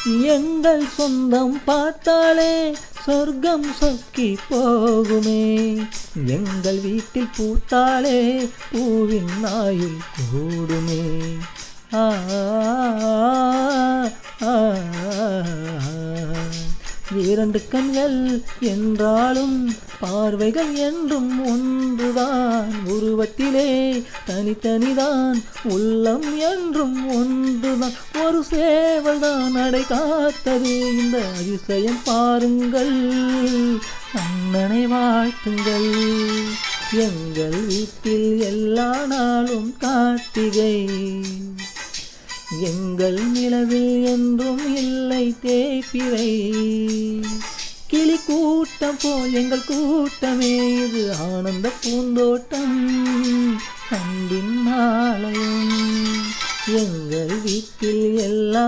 எங்கள் சொந்தம் பார்த்தாலே சொர்க்கம் சொக்கி போகுமே. எங்கள் வீட்டில் பூத்தாலே பூவின் ஆயுள் கூடுமே. ஆ ஆ, இரண்டு கண்கள் என்றாலும் பார்வைகள் என்றும் ஒன்றுதான். உருவத்திலே தனித்தனிதான், உள்ளம் என்றும் ஒன்றுதான். ஒரு சேவல் தான் நடை காத்தது, இந்த அதிசயம் பாருங்கள், அண்ணனை வாழ்த்துங்கள். எங்கள் வீட்டில் எல்லா நாளும் கார்த்திகை, எங்கள் நிலவில் என்றும் இல்லை தேய்பிறை. கிளி கூட்டம் போல் எங்கள் கூட்டமே, இது ஆனந்த பூந்தோட்டம், அன்பின் ஆலயம். எங்கள் வீட்டில் எல்லா